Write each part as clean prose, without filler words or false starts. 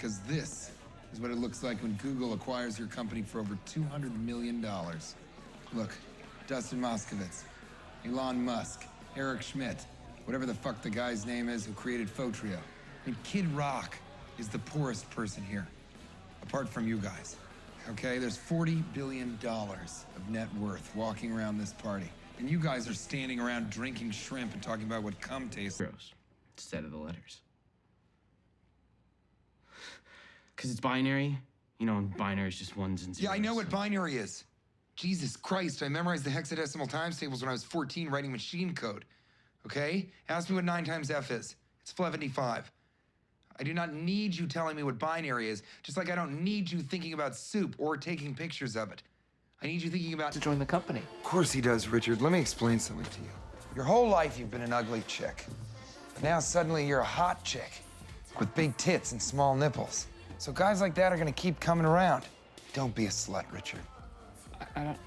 because this is what it looks like when Google acquires your company for over $200 million. Look, Dustin Moskovitz, Elon Musk, Eric Schmidt, whatever the fuck the guy's name is who created Photrio. I mean, Kid Rock is the poorest person here, apart from you guys. Okay, there's $40 billion of net worth walking around this party. And you guys are standing around drinking shrimp and talking about what cum tastes. Gross. Instead of the letters. Because it's binary. You know, and binary is just ones and zeros. Yeah, I know what binary is. Jesus Christ, I memorized the hexadecimal times tables when I was 14 writing machine code. Okay? Ask me what 9 times F is. It's 75. I do not need you telling me what binary is, just like I don't need you thinking about soup or taking pictures of it. I need you thinking about... To join the company. Of course he does, Richard. Let me explain something to you. Your whole life you've been an ugly chick. But now suddenly you're a hot chick with big tits and small nipples. So guys like that are gonna keep coming around. Don't be a slut, Richard. I don't...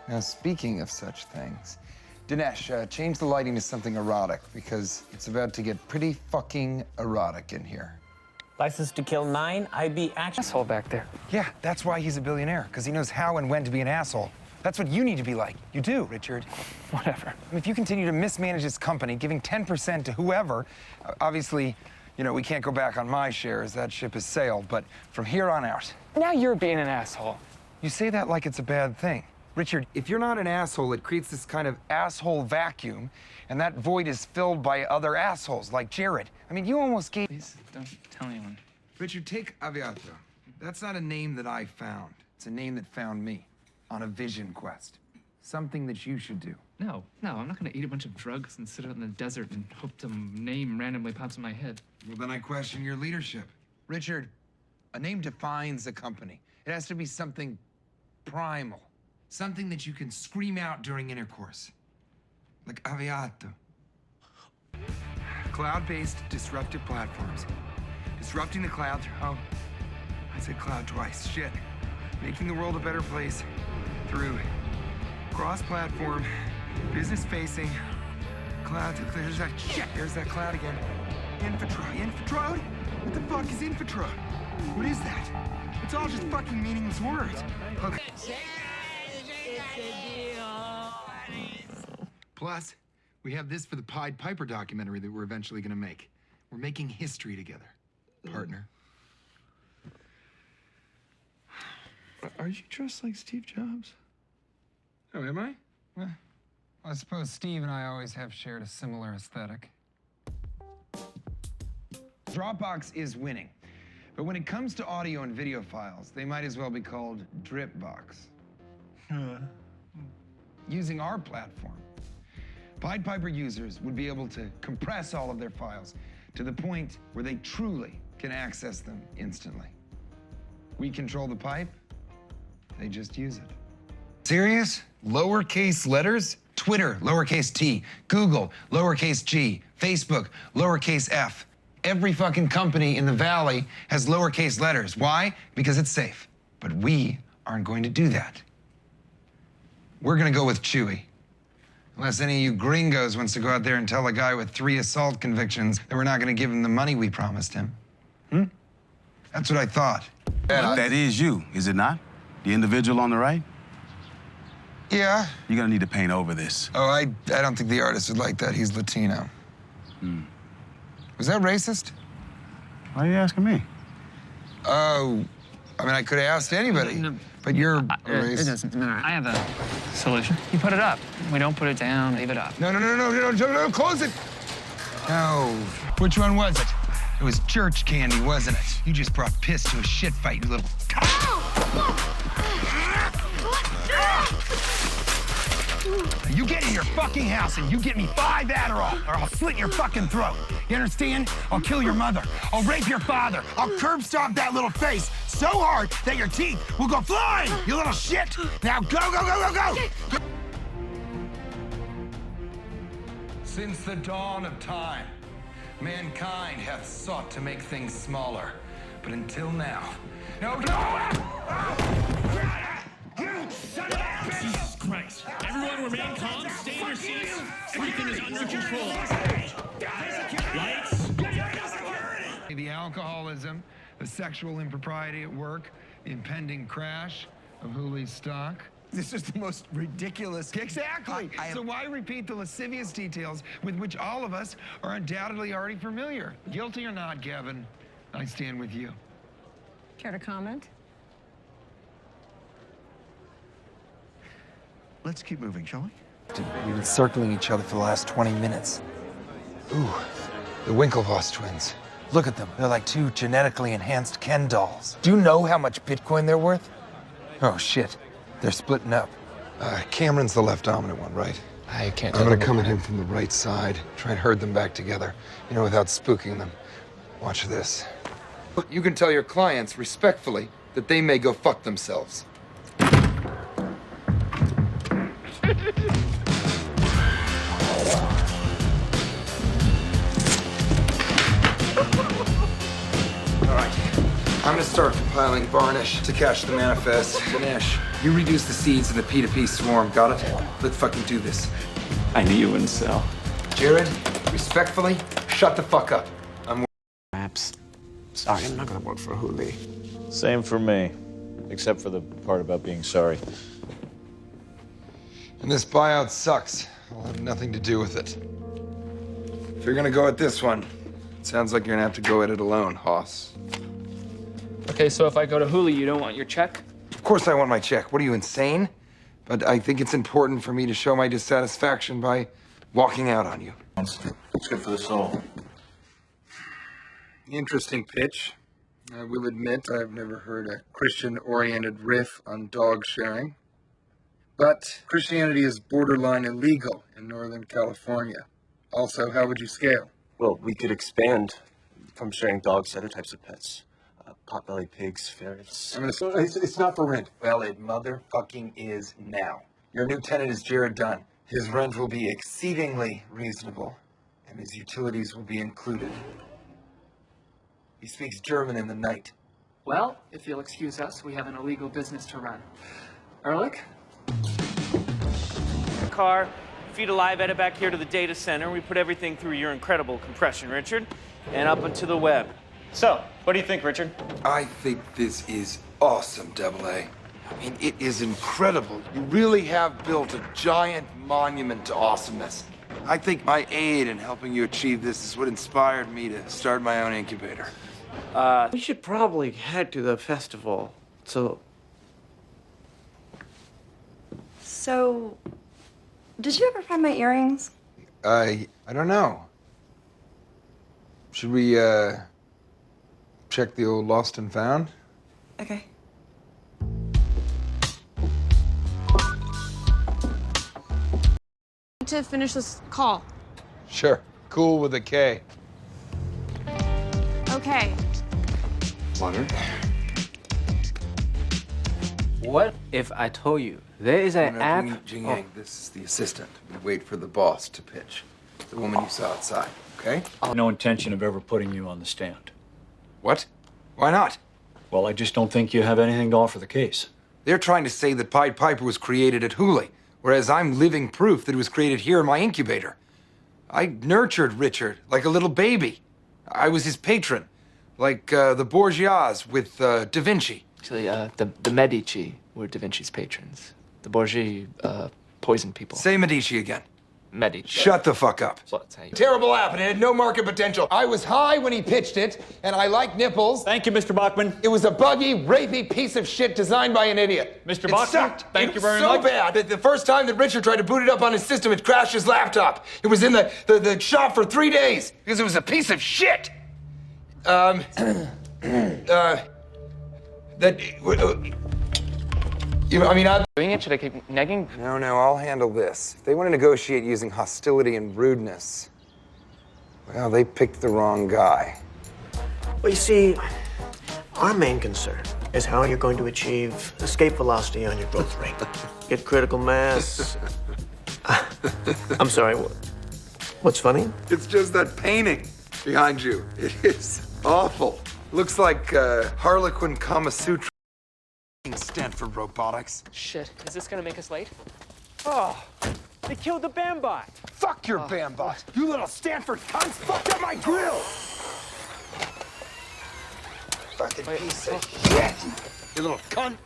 Now, speaking of such things, Dinesh, change the lighting to something erotic because it's about to get pretty fucking erotic in here. License to kill 9, IB action. Asshole back there. Yeah, that's why he's a billionaire, because he knows how and when to be an asshole. That's what you need to be like. You do, Richard. Whatever. I mean, if you continue to mismanage this company, giving 10% to whoever, obviously, you know, we can't go back on my shares. That ship has sailed. But from here on out... Now you're being an asshole. You say that like it's a bad thing. Richard, if you're not an asshole, it creates this kind of asshole vacuum, and that void is filled by other assholes, like Jared. I mean, you almost gave... Please don't tell anyone. Richard, take Aviato. That's not a name that I found. It's a name that found me on a vision quest. Something that you should do. No, I'm not gonna eat a bunch of drugs and sit out in the desert and hope some name randomly pops in my head. Well, then I question your leadership. Richard, a name defines a company. It has to be something primal. Something that you can scream out during intercourse. Like Aviato. Cloud-based disruptive platforms. Disrupting the cloud through... Oh, I said cloud twice. Shit. Making the world a better place through cross-platform, business-facing, cloud... There's that... Shit! There's that cloud again. Infotrode? What the fuck is Infotrode? What is that? It's all just fucking meaningless words. Okay. Plus, we have this for the Pied Piper documentary that we're eventually gonna make. We're making history together, partner. Are you dressed like Steve Jobs? Oh, am I? Well, I suppose Steve and I always have shared a similar aesthetic. Dropbox is winning. But when it comes to audio and video files, they might as well be called Dripbox. Using our platform, Pied Piper users would be able to compress all of their files to the point where they truly can access them instantly. We control the pipe, they just use it. Serious? Lowercase letters? Twitter, lowercase t. Google, lowercase g. Facebook, lowercase f. Every fucking company in the Valley has lowercase letters. Why? Because it's safe. But we aren't going to do that. We're gonna go with Chewy. Unless any of you gringos wants to go out there and tell a guy with 3 assault convictions that we're not gonna give him the money we promised him. That's what I thought. That is you, is it not? The individual on the right? Yeah. You're gonna need to paint over this. Oh, I don't think the artist would like that. He's Latino. Was that racist? Why are you asking me? Oh, I mean, I could have asked anybody. No. But you're It doesn't matter. I have a solution. You put it up. We don't put it down, leave it up. No, close it. No. Which one was it? It was church candy, wasn't it? You just brought piss to a shit fight, you little... You get in your fucking house and you get me 5 Adderall, or I'll slit your fucking throat. You understand? I'll kill your mother. I'll rape your father. I'll curb stomp that little face so hard that your teeth will go flying, you little shit. Now go. Since the dawn of time, mankind hath sought to make things smaller. But until now... No! You son of a bitch! Jesus Christ. Everyone remain calm, stay in your seats. Everything is under control. Lights. the alcoholism, the sexual impropriety at work, the impending crash of Hooley's stock. This is the most ridiculous. Exactly. So why repeat the lascivious details with which all of us are undoubtedly already familiar? Guilty or not, Gavin, I stand with you. Care to comment? Let's keep moving, shall we? We've been circling each other for the last 20 minutes. Ooh, the Winklevoss twins. Look at them. They're like two genetically enhanced Ken dolls. Do you know how much Bitcoin they're worth? Oh, shit. They're splitting up. Cameron's the left dominant one, right? I can't. I'm gonna come at him from the right side, try and herd them back together, without spooking them. Watch this. You can tell your clients respectfully that they may go fuck themselves. I'm gonna start compiling varnish to catch the manifest. Ganesh, you reduce the seeds in the P2P swarm, got it? Let's fucking do this. I knew you wouldn't sell. Jared, respectfully, shut the fuck up. Perhaps. Sorry, I'm not gonna work for Hooley. Same for me, except for the part about being sorry. And this buyout sucks. I'll have nothing to do with it. If you're gonna go at this one, it sounds like you're gonna have to go at it alone, Hoss. Okay, so if I go to Hooley, you don't want your check? Of course I want my check. What are you, insane? But I think it's important for me to show my dissatisfaction by walking out on you. It's good for the soul. Interesting pitch. I will admit I've never heard a Christian-oriented riff on dog sharing. But Christianity is borderline illegal in Northern California. Also, how would you scale? Well, we could expand from sharing dogs to other types of pets. Potbelly pigs, ferrets. It's not for rent. Well, it motherfucking is now. Your new tenant is Jared Dunn. His rent will be exceedingly reasonable, and his utilities will be included. He speaks German in the night. Well, if you'll excuse us, we have an illegal business to run. Erlich? Car, feed a live edit back here to the data center. We put everything through your incredible compression, Richard, and up into the web. So, what do you think, Richard? I think this is awesome, Double A. I mean, it is incredible. You really have built a giant monument to awesomeness. I think my aid in helping you achieve this is what inspired me to start my own incubator. We should probably head to the festival. So, did you ever find my earrings? I don't know. Should we, check the old lost and found? Okay. To finish this call. Sure. Cool with a K. Okay. Leonard? what if I told you there is an app? Jing, this is the assistant. We wait for the boss to pitch. The woman you saw outside, okay? No intention of ever putting you on the stand. What? Why not? Well, I just don't think you have anything to offer the case. They're trying to say that Pied Piper was created at Hooley, whereas I'm living proof that it was created here in my incubator. I nurtured Richard like a little baby. I was his patron, like the Borgias with Da Vinci. Actually, the Medici were Da Vinci's patrons. The Borgia poisoned people. Say Medici again. Medici. Shut the fuck up. So that's how you... Terrible app, and it had no market potential. I was high when he pitched it, and I like nipples. Thank you, Mr. Bachman. It was a buggy, rapey piece of shit designed by an idiot. Mr. Bachman, thank you very much. It was so bad that the first time that Richard tried to boot it up on his system, it crashed his laptop. It was in the shop for 3 days because it was a piece of shit. Doing it? Should I keep negging? No, I'll handle this. If they want to negotiate using hostility and rudeness, well, they picked the wrong guy. Well, you see, our main concern is how you're going to achieve escape velocity on your growth rate. Get critical mass. I'm sorry, what's funny? It's just that painting behind you. It is awful. Looks like Harlequin Kama Sutra. Stanford Robotics. Shit, is this gonna make us late? Oh, they killed the Bambot. Fuck your Bambot. You little Stanford cunts fucked up my grill. fucking piece of shit! You little cunt!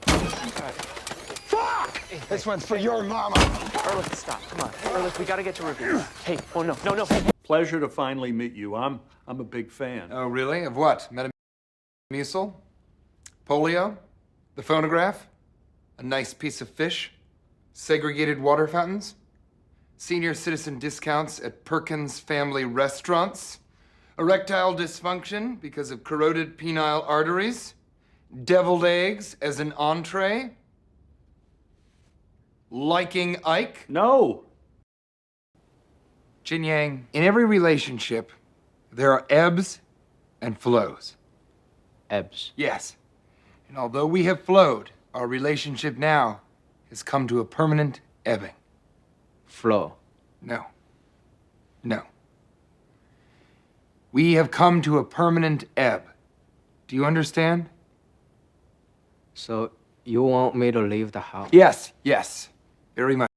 Fuck! This one's for your mama. Erlich, stop. Come on. Erlich, we gotta get to review. Hey, oh no, no, no, hey. Pleasure to finally meet you. I'm a big fan. Oh, really? Of what? Metamucil? Polio? The phonograph? A nice piece of fish? Segregated water fountains? Senior citizen discounts at Perkins family restaurants? Erectile dysfunction because of corroded penile arteries? Deviled eggs as an entree? Liking Ike? No. Jin Yang, in every relationship, there are ebbs and flows. Ebbs. Yes. And although we have flowed, our relationship now has come to a permanent ebbing. Flow. No. No. We have come to a permanent ebb. Do you understand? So you want me to leave the house? Yes, yes. Very much.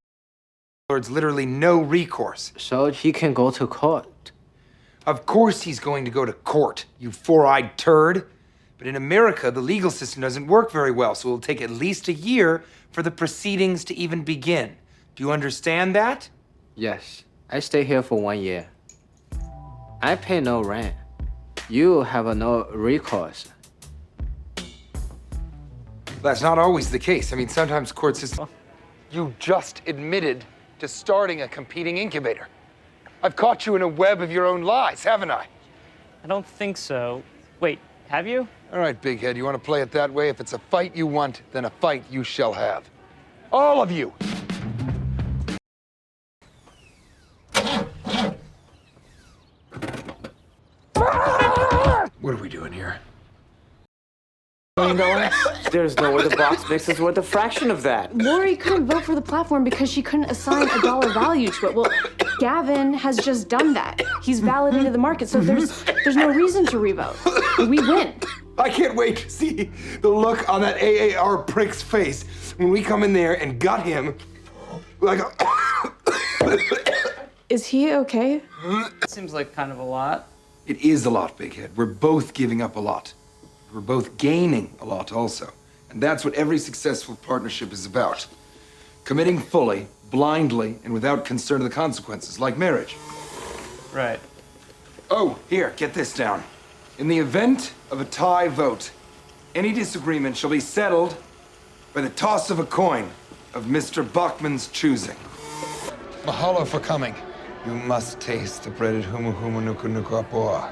There's literally no recourse. So he can go to court. Of course he's going to go to court, you four-eyed turd. But in America, the legal system doesn't work very well, so it'll take at least a year for the proceedings to even begin. Do you understand that? Yes. I stay here for 1 year. I pay no rent. You have no recourse. That's not always the case. I mean, sometimes court systems... You just admitted to starting a competing incubator. I've caught you in a web of your own lies, haven't I? I don't think so. Wait, have you? All right, big head, you want to play it that way? If it's a fight you want, then a fight you shall have. All of you! What are we doing here? There's no way the box mix is worth a fraction of that. Lori couldn't vote for the platform because she couldn't assign a dollar value to it. Well, Gavin has just done that. He's validated the market, so there's no reason to revote. We win. I can't wait to see the look on that AAR prick's face when we come in there and gut him like a... Is he okay? Seems like kind of a lot. It is a lot, big head. We're both giving up a lot. We're both gaining a lot also. And that's what every successful partnership is about. Committing fully, blindly, and without concern of the consequences, like marriage. Right. Oh, here, get this down. In the event of a tie vote, any disagreement shall be settled by the toss of a coin of Mr. Bachman's choosing. Mahalo for coming. You must taste the breaded humu humu nuku nuku apoa.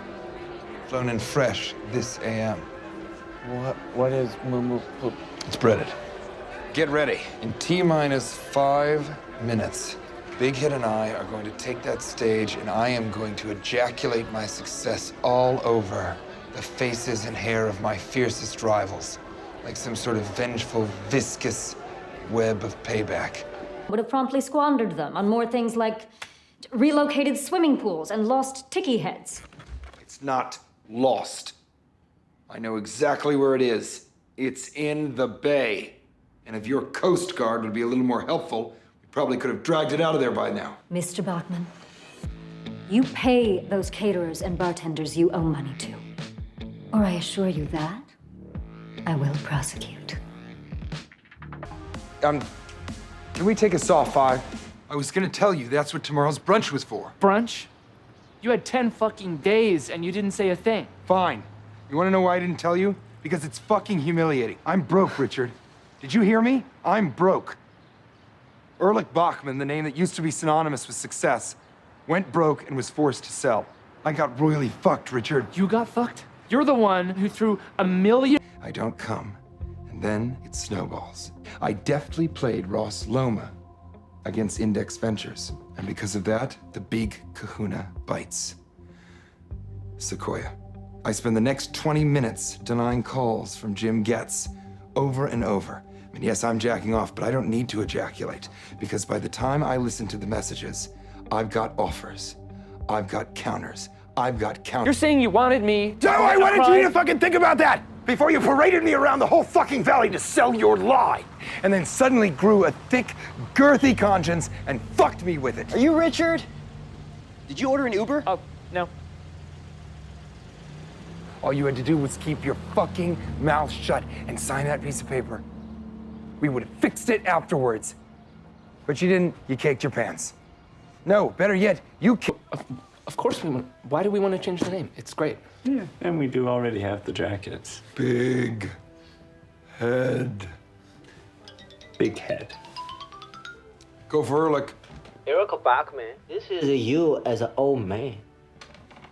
Flown in fresh this AM. What is mumu? It's breaded. Get ready. In T-minus 5 minutes, Big Head and I are going to take that stage, and I am going to ejaculate my success all over the faces and hair of my fiercest rivals, like some sort of vengeful, viscous web of payback. Would have promptly squandered them on more things like relocated swimming pools and lost ticky heads. It's not lost. I know exactly where it is. It's in the bay. And if your Coast Guard would be a little more helpful, we probably could have dragged it out of there by now. Mr. Bachman, you pay those caterers and bartenders you owe money to. Or I assure you that I will prosecute. Can we take a soft 5? I was gonna tell you that's what tomorrow's brunch was for. Brunch? You had 10 fucking days and you didn't say a thing. Fine. You wanna know why I didn't tell you? Because it's fucking humiliating. I'm broke, Richard. Did you hear me? I'm broke. Erlich Bachman, the name that used to be synonymous with success, went broke and was forced to sell. I got royally fucked, Richard. You got fucked? You're the one who threw $1 million. I don't come, and then it snowballs. I deftly played Ross Loma against Index Ventures, and because of that, the big kahuna bites. Sequoia. I spend the next 20 minutes denying calls from Jim Getz over and over. I mean, yes, I'm jacking off, but I don't need to ejaculate, because by the time I listen to the messages, I've got offers. I've got counters. I've got counters. You're saying you wanted me to I wanted you to fucking think about that before you paraded me around the whole fucking valley to sell your lie, and then suddenly grew a thick, girthy conscience and fucked me with it. Are you Richard? Did you order an Uber? Oh, no. All you had to do was keep your fucking mouth shut and sign that piece of paper. We would have fixed it afterwards. But you didn't. You caked your pants. No, better yet, you Of course we want. Why do we want to change the name? It's great. Yeah, and we do already have the jackets. Big head. Big head. Go for Erlich. Erlich Bachman, this is you as an old man.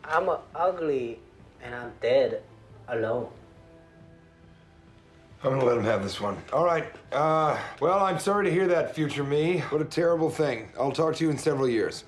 I'm ugly and I'm dead alone. I'm gonna let him have this one. All right. Well, I'm sorry to hear that, future me. What a terrible thing. I'll talk to you in several years.